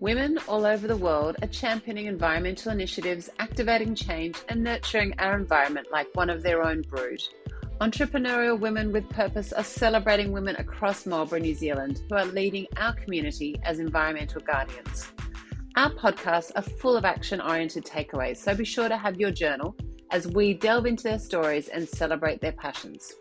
Women all over the world are championing environmental initiatives, activating change, and nurturing our environment like one of their own brood. Entrepreneurial Women with Purpose are celebrating women across Marlborough, New Zealand, who are leading our community as environmental guardians. Our podcasts are full of action-oriented takeaways, so be sure to have your journal as we delve into their stories and celebrate their passions.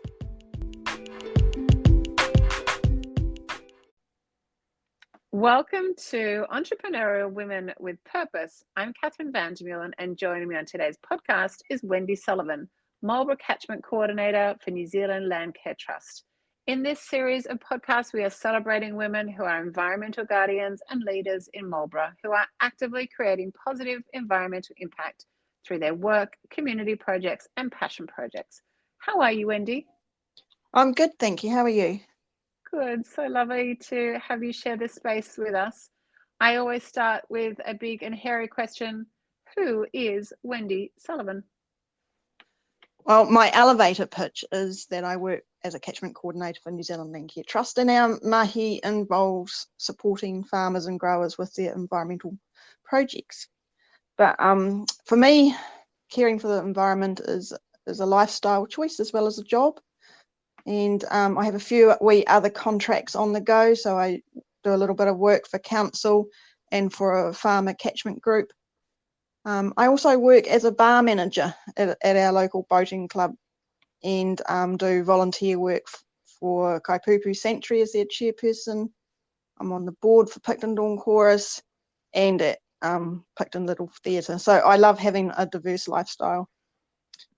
Welcome to Entrepreneurial Women with Purpose. I'm Catherine Vandermeulen, and joining me on today's podcast is Wendy Sullivan, Marlborough Catchment Coordinator for New Zealand Land Care Trust. In this series of podcasts, we are celebrating women who are environmental guardians and leaders in Marlborough who are actively creating positive environmental impact through their work, community projects, and passion projects. How are you, Wendy? I'm good, thank you. How are you? Good. So lovely to have you share this space with us. I always start with a big and hairy question. Who is Wendy Sullivan? Well, my elevator pitch is that I work as a catchment coordinator for New Zealand Land Care Trust, and our mahi involves supporting farmers and growers with their environmental projects. But for me, caring for the environment is a lifestyle choice as well as a job. And I have a few other contracts on the go, so I do a little bit of work for council and for a farmer catchment group. I also work as a bar manager at our local boating club and do volunteer work for Kaipupu Sanctuary as their chairperson. I'm on the board for Picton Dawn Chorus and at Picton Little Theatre. So I love having a diverse lifestyle.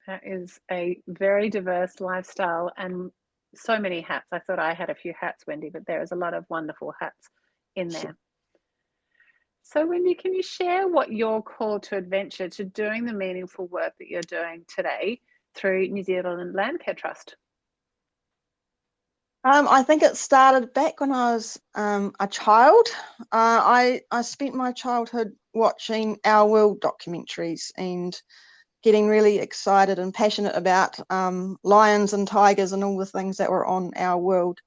That is a very diverse lifestyle and so many hats. I thought I had a few hats, Wendy, but there is a lot of wonderful hats in there. So Wendy, can you share what your call to adventure to doing the meaningful work that you're doing today through New Zealand Land Care Trust? I think it started back when I was a child. I spent my childhood watching Our World documentaries and getting really excited and passionate about lions and tigers and all the things that were on Our World.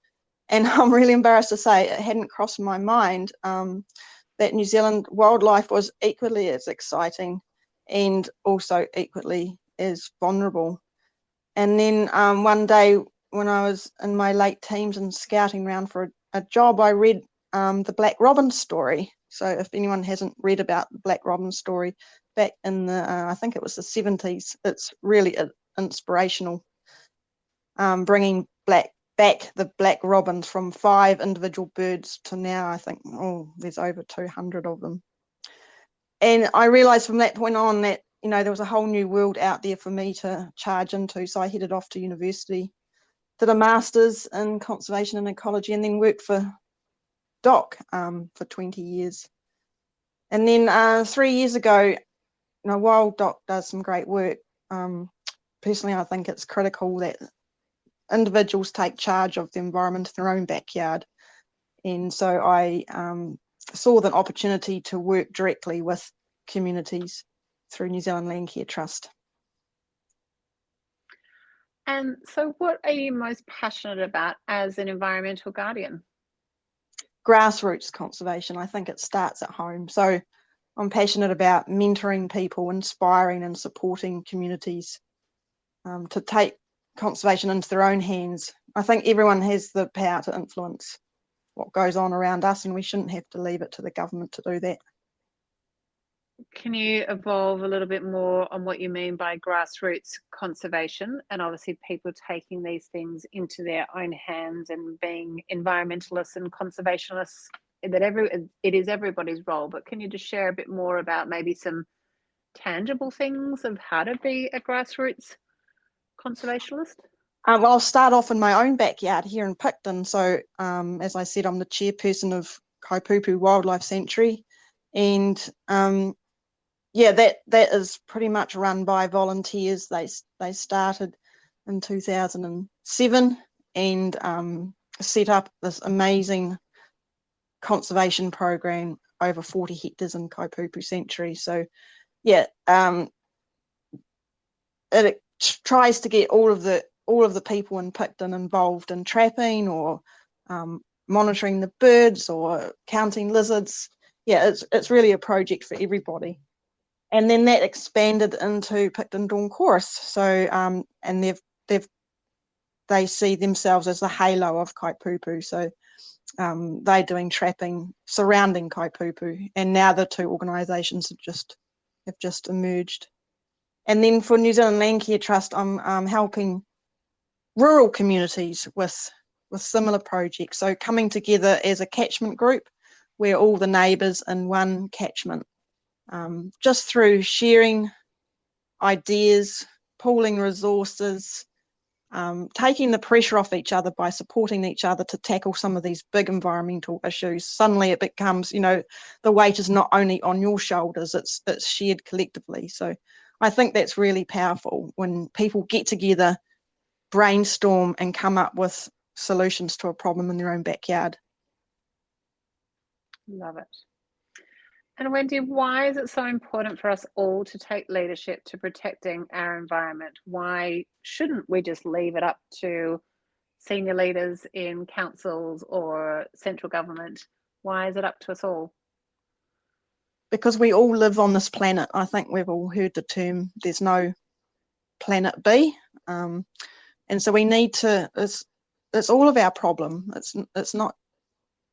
And I'm really embarrassed to say it hadn't crossed my mind that New Zealand wildlife was equally as exciting and also equally as vulnerable. And then one day when I was in my late teens and scouting around for a job, I read the Black Robin story. So if anyone hasn't read about the Black Robin story, back in the, I think it was the 70s, it's really inspirational, bringing back the black robins from 5 individual birds to now, I think, there's over 200 of them. And I realised from that point on that, you know, there was a whole new world out there for me to charge into. So I headed off to university, did a master's in conservation and ecology, and then worked for DOC for 20 years. And then 3 years ago, while DOC does some great work, personally, I think it's critical that individuals take charge of the environment in their own backyard. And so I saw the opportunity to work directly with communities through New Zealand Land Care Trust. And so what are you most passionate about as an environmental guardian? Grassroots conservation. I think it starts at home. So I'm passionate about mentoring people, inspiring and supporting communities to take conservation into their own hands. I think everyone has the power to influence what goes on around us, and we shouldn't have to leave it to the government to do that. Can you evolve a little bit more on what you mean by grassroots conservation, and obviously people taking these things into their own hands and being environmentalists and conservationists? That it is everybody's role, but can you just share a bit more about maybe some tangible things of how to be a grassroots conservationist? Well, I'll start off in my own backyard here in Picton. So as I said, I'm the chairperson of Kaipupu Wildlife Sanctuary, and that is pretty much run by volunteers. They started in 2007 and set up this amazing conservation program over 40 hectares in Kaipupu Sanctuary. So it tries to get all of the people in Picton involved in trapping or monitoring the birds or counting lizards yeah, it's really a project for everybody. And then that expanded into Picton Dawn Chorus. So and they see themselves as the halo of Kaipupu. So they're doing trapping surrounding Kaipupu, and now the two organisations have just emerged. And then for New Zealand Landcare Trust, I'm helping rural communities with similar projects. So coming together as a catchment group, where all the neighbours in one catchment, just through sharing ideas, pooling resources, taking the pressure off each other by supporting each other to tackle some of these big environmental issues. Suddenly it becomes, the weight is not only on your shoulders, it's shared collectively. So I think that's really powerful when people get together, brainstorm and come up with solutions to a problem in their own backyard. Love it. And Wendy, why is it so important for us all to take leadership to protecting our environment? Why shouldn't we just leave it up to senior leaders in councils or central government? Why is it up to us all? Because we all live on this planet. I think we've all heard the term, there's no planet B. And so we need to, it's all of our problem. It's not,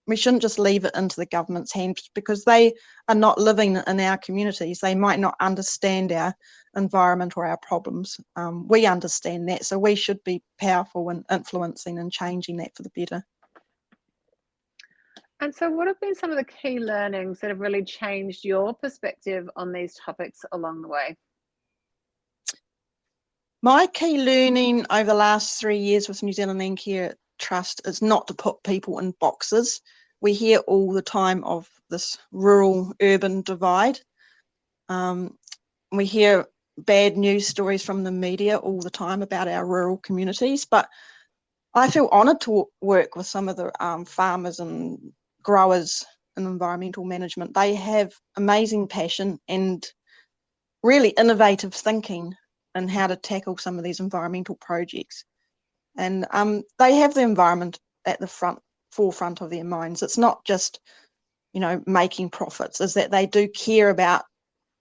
we shouldn't just leave it into the government's hands, because they are not living in our communities. They might not understand our environment or our problems. We understand that, so we should be powerful in influencing and changing that for the better. And so what have been some of the key learnings that have really changed your perspective on these topics along the way? My key learning over the last 3 years with New Zealand Landcare Trust is not to put people in boxes. We hear all the time of this rural-urban divide. We hear bad news stories from the media all the time about our rural communities, but I feel honoured to work with some of the farmers and growers in environmental management. They have amazing passion and really innovative thinking in how to tackle some of these environmental projects. And they have the environment at the forefront of their minds. It's not just, making profits, is that they do care about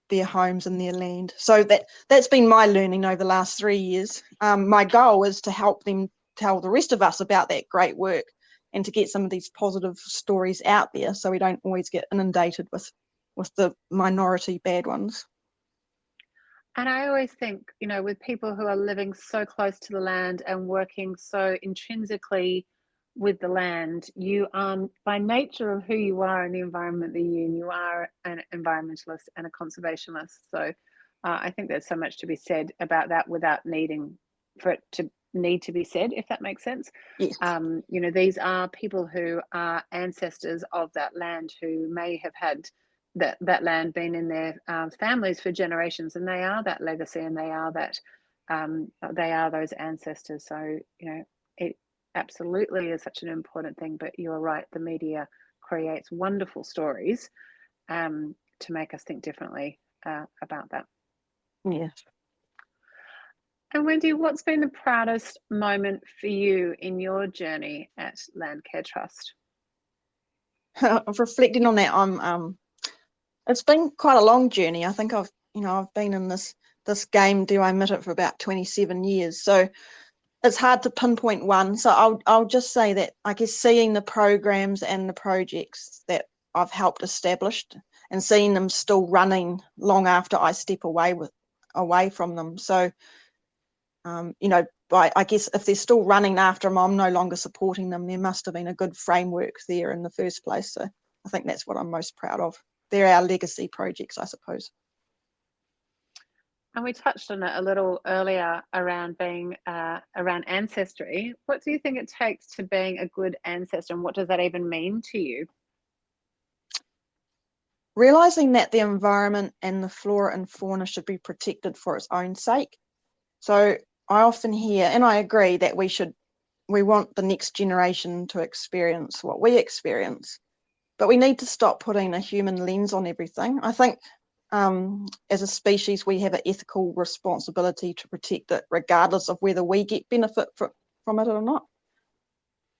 their homes and their land. So that's been my learning over the last 3 years. My goal is to help them tell the rest of us about that great work and to get some of these positive stories out there, so we don't always get inundated with the minority bad ones. And I always think, with people who are living so close to the land and working so intrinsically with the land, you are, by nature of who you are in the environment that you're in, you are an environmentalist and a conservationist. So I think there's so much to be said about that without needing for it to need to be said, if that makes sense. Yes. These are people who are ancestors of that land, who may have had that land been in their families for generations, and they are that legacy, and they are those ancestors. So it absolutely is such an important thing. But you're right, the media creates wonderful stories to make us think differently about that. Yes. And Wendy, what's been the proudest moment for you in your journey at Landcare Trust? I've reflected on that. It's been quite a long journey. I think I've been in this game, do I admit it, for about 27 years. So it's hard to pinpoint one. So I'll just say that I guess seeing the programs and the projects that I've helped establish and seeing them still running long after I step away from them. So I guess if they're still running after them, I'm no longer supporting them. There must have been a good framework there in the first place. So I think that's what I'm most proud of. They're our legacy projects, I suppose. And we touched on it a little earlier around being around ancestry. What do you think it takes to being a good ancestor, and what does that even mean to you? Realising that the environment and the flora and fauna should be protected for its own sake. So I often hear, and I agree, that we want the next generation to experience what we experience. But we need to stop putting a human lens on everything. I think as a species, we have an ethical responsibility to protect it, regardless of whether we get benefit from it or not.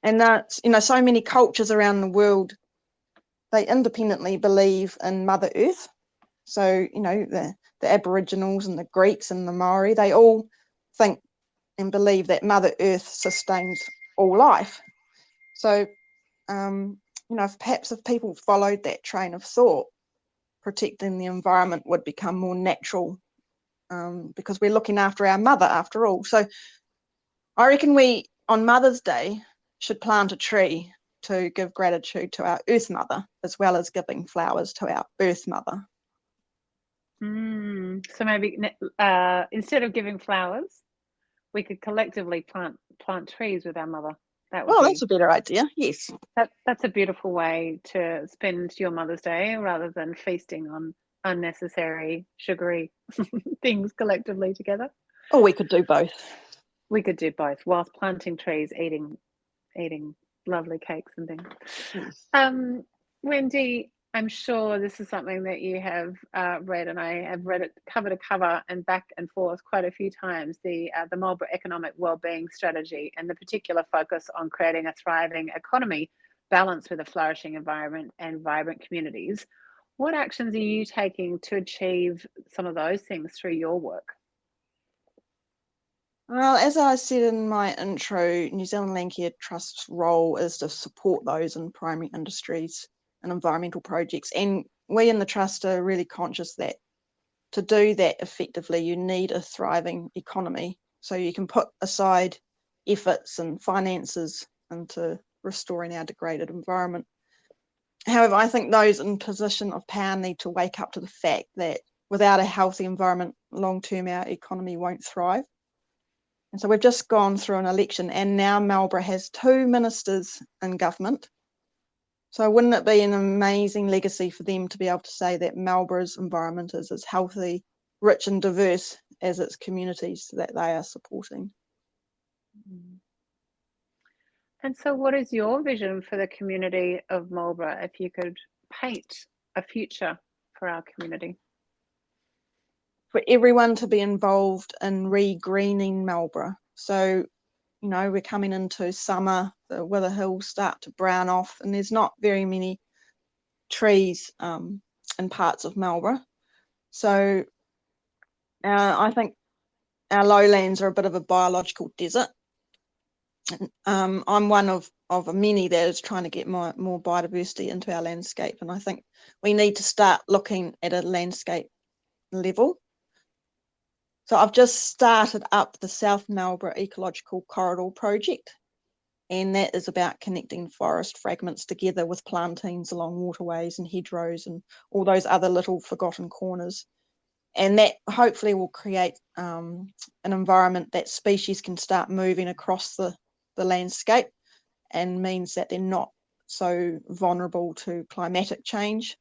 And that's, so many cultures around the world they independently believe in Mother Earth. So, you know, the Aboriginals and the Greeks and the Maori, they all think and believe that Mother Earth sustains all life. So, you know, if people followed that train of thought, protecting the environment would become more natural, because we're looking after our mother after all. So I reckon we, on Mother's Day, should plant a tree to give gratitude to our Earth Mother, as well as giving flowers to our Earth Mother. So maybe instead of giving flowers, we could collectively plant trees with our mother. That would That's a better idea. Yes. That's a beautiful way to spend your Mother's Day, rather than feasting on unnecessary sugary things collectively together. Or we could do both. We could do both whilst planting trees, eating lovely cakes and things. Yes. Wendy, I'm sure this is something that you have read, and I have read it cover to cover and back and forth quite a few times, the Marlborough Economic Wellbeing Strategy, and the particular focus on creating a thriving economy balanced with a flourishing environment and vibrant communities. What actions are you taking to achieve some of those things through your work? Well, as I said in my intro, New Zealand Landcare Trust's role is to support those in primary industries and environmental projects. And we in the Trust are really conscious that to do that effectively, you need a thriving economy. So you can put aside efforts and finances into restoring our degraded environment. However, I think those in position of power need to wake up to the fact that without a healthy environment, long-term, our economy won't thrive. And so we've just gone through an election, and now Marlborough has 2 ministers in government. So wouldn't it be an amazing legacy for them to be able to say that Marlborough's environment is as healthy, rich and diverse as its communities that they are supporting? And so what is your vision for the community of Marlborough, if you could paint a future for our community? For everyone to be involved in re-greening Marlborough. So, you know, we're coming into summer, the wither hills start to brown off, and there's not very many trees in parts of Marlborough. So I think our lowlands are a bit of a biological desert. I'm one of many that is trying to get more biodiversity into our landscape, and I think we need to start looking at a landscape level. So I've just started up the South Marlborough Ecological Corridor project, and that is about connecting forest fragments together with plantings along waterways and hedgerows and all those other little forgotten corners. And that hopefully will create an environment that species can start moving across the landscape, and means that they're not so vulnerable to climatic change,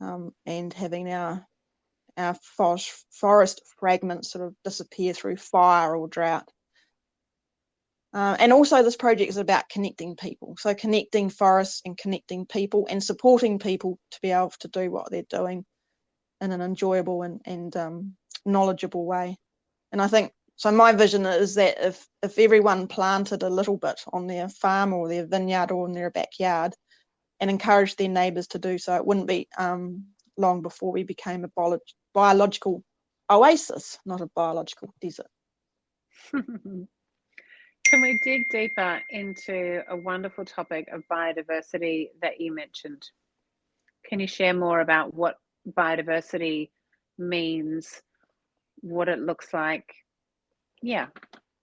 and having our forest fragments sort of disappear through fire or drought. And also this project is about connecting people. So connecting forests and connecting people and supporting people to be able to do what they're doing in an enjoyable and knowledgeable way. And I think, so my vision is that if everyone planted a little bit on their farm or their vineyard or in their backyard and encouraged their neighbours to do so, it wouldn't be long before we became a biological oasis, not a biological desert. Can we dig deeper into a wonderful topic of biodiversity that you mentioned? Can you share more about what biodiversity means, what it looks like? Yeah,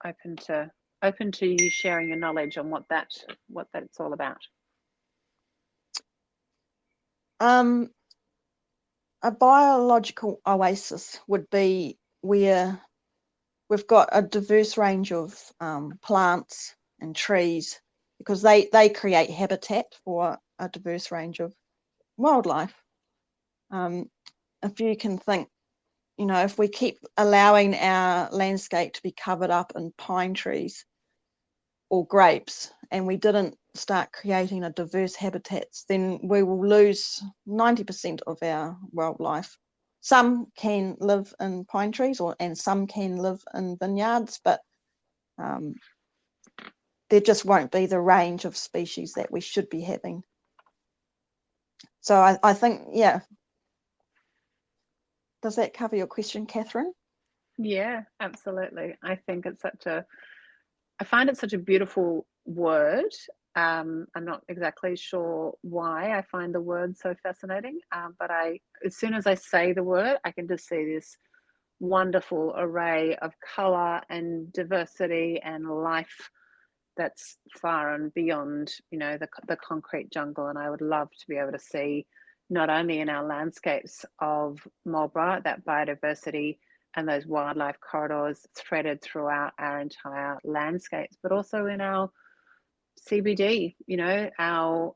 open to you sharing your knowledge on what that's all about. A biological oasis would be where we've got a diverse range of plants and trees, because they create habitat for a diverse range of wildlife. If you can think, you know, if we keep allowing our landscape to be covered up in pine trees or grapes, and we didn't start creating a diverse habitats, then we will lose 90% of our wildlife. Some can live in pine trees, and some can live in vineyards, but there just won't be the range of species that we should be having. So I think, yeah. Does that cover your question, Catherine? Yeah, absolutely. I think I find it such a beautiful word. I'm not exactly sure why I find the word so fascinating, but as soon as I say the word, I can just see this wonderful array of color and diversity and life that's far and beyond, the concrete jungle. And I would love to be able to see not only in our landscapes of Marlborough that biodiversity and those wildlife corridors threaded throughout our entire landscapes, but also in our CBD, our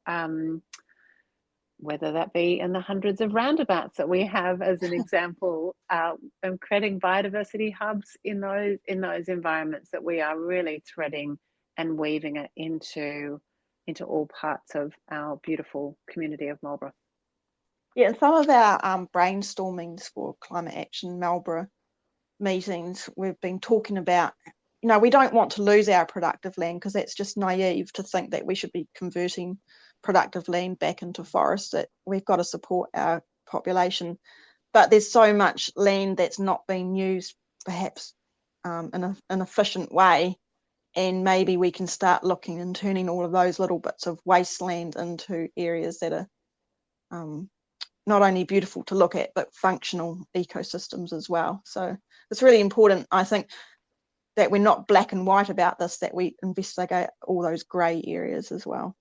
whether that be in the hundreds of roundabouts that we have as an example, and creating biodiversity hubs in those environments that we are really threading and weaving it into all parts of our beautiful community of Marlborough. Yeah, in some of our brainstormings for Climate Action Marlborough meetings, we've been talking about, we don't want to lose our productive land, because that's just naive to think that we should be converting productive land back into forest. That we've got to support our population, but there's so much land that's not being used perhaps in an efficient way, and maybe we can start looking and turning all of those little bits of wasteland into areas that are not only beautiful to look at, but functional ecosystems as well. So it's really important, I think, that we're not black and white about this, that we investigate all those grey areas as well.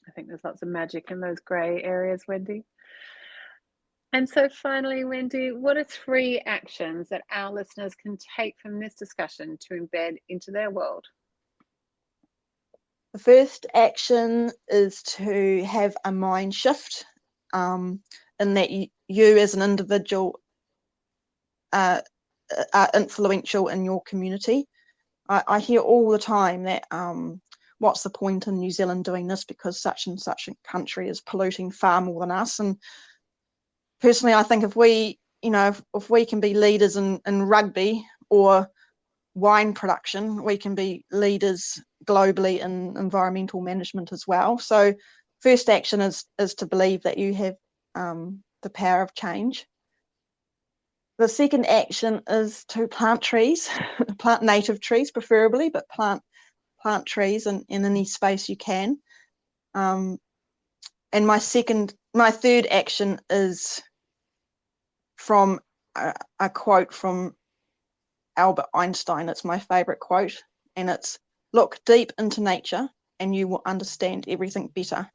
I think there's lots of magic in those grey areas, Wendy. And so finally, Wendy, what are 3 actions that our listeners can take from this discussion to embed into their world? The first action is to have a mind shift, in that you as an individual are influential in your community. I hear all the time that what's the point in New Zealand doing this, because such and such a country is polluting far more than us. And personally, I think if we can be leaders in rugby or wine production, we can be leaders globally in environmental management as well. So first action is to believe that you have the power of change. The second action is to plant trees, plant native trees preferably, but plant trees in any space you can. And my third action is from a quote from Albert Einstein. It's my favorite quote, and it's, look deep into nature and you will understand everything better.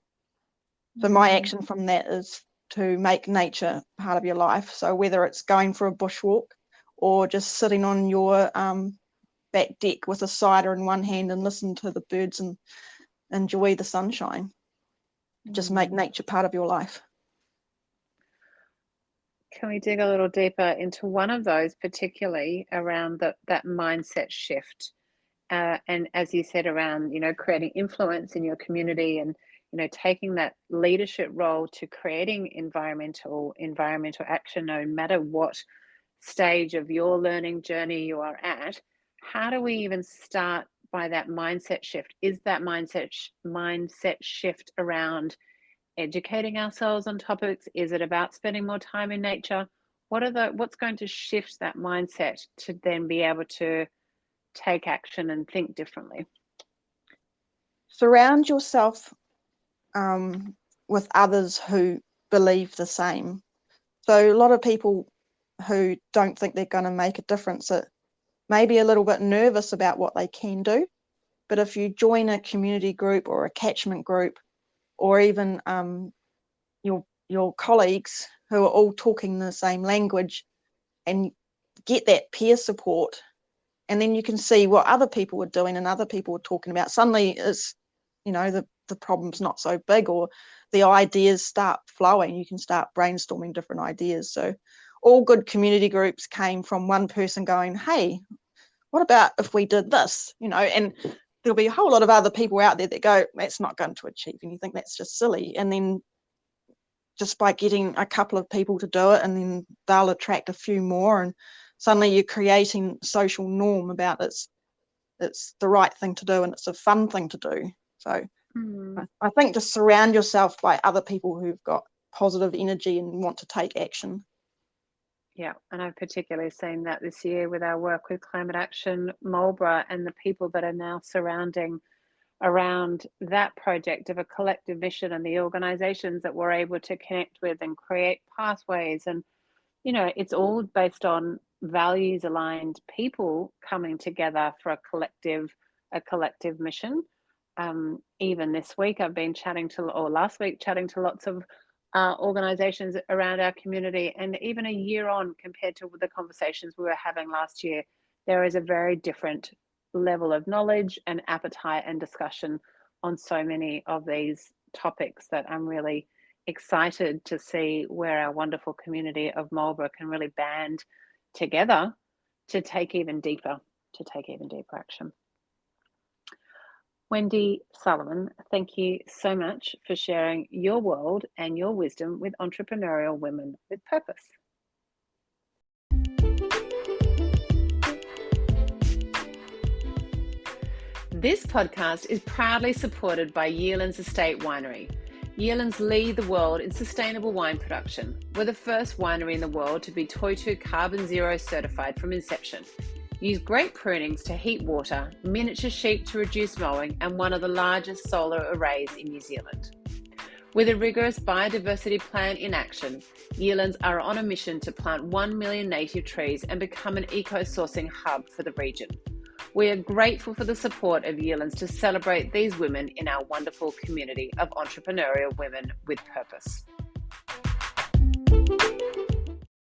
So my action from that is to make nature part of your life. So whether it's going for a bushwalk or just sitting on your back deck with a cider in one hand and listen to the birds and enjoy the sunshine, just make nature part of your life. Can we dig a little deeper into one of those, particularly around that mindset shift? And as you said, around, creating influence in your community and, taking that leadership role to creating environmental action, no matter what stage of your learning journey you are at. How do we even start by that mindset shift? Is that mindset shift around educating ourselves on topics? Is it about spending more time in nature? What's going to shift that mindset to then be able to take action and think differently? Surround yourself with others who believe the same. So a lot of people who don't think they're going to make a difference are maybe a little bit nervous about what they can do. But if you join a community group or a catchment group, or even your colleagues who are all talking the same language, and get that peer support, and then you can see what other people are doing and other people are talking about, suddenly is, the problem's not so big, or the ideas start flowing. You can start brainstorming different ideas. So all good community groups came from one person going, hey, what about if we did this? And there'll be a whole lot of other people out there that go, that's not going to achieve anything, that's just silly. And then just by getting a couple of people to do it, and then they'll attract a few more, and suddenly you're creating social norm about it's the right thing to do and it's a fun thing to do. So I think just surround yourself by other people who've got positive energy and want to take action. Yeah, and I've particularly seen that this year with our work with Climate Action Marlborough and the people that are now surrounding around that project of a collective mission, and the organizations that we're able to connect with and create pathways. And, it's all based on values aligned people coming together for a collective mission. Even this week, I've been last week, chatting to lots of organizations around our community. And even a year on, compared to the conversations we were having last year, there is a very different level of knowledge and appetite and discussion on so many of these topics that I'm really excited to see where our wonderful community of Marlborough can really band together to take even deeper action. Wendy Sullivan, thank you so much for sharing your world and your wisdom with Entrepreneurial Women with Purpose. This podcast is proudly supported by Yealands Estate Winery. Yealands lead the world in sustainable wine production. We're the first winery in the world to be Toitū Carbon Zero certified from inception. Use grape prunings to heat water, miniature sheep to reduce mowing, and one of the largest solar arrays in New Zealand. With a rigorous biodiversity plan in action, Yealands are on a mission to plant 1 million native trees and become an eco-sourcing hub for the region. We are grateful for the support of Yealands to celebrate these women in our wonderful community of entrepreneurial women with purpose.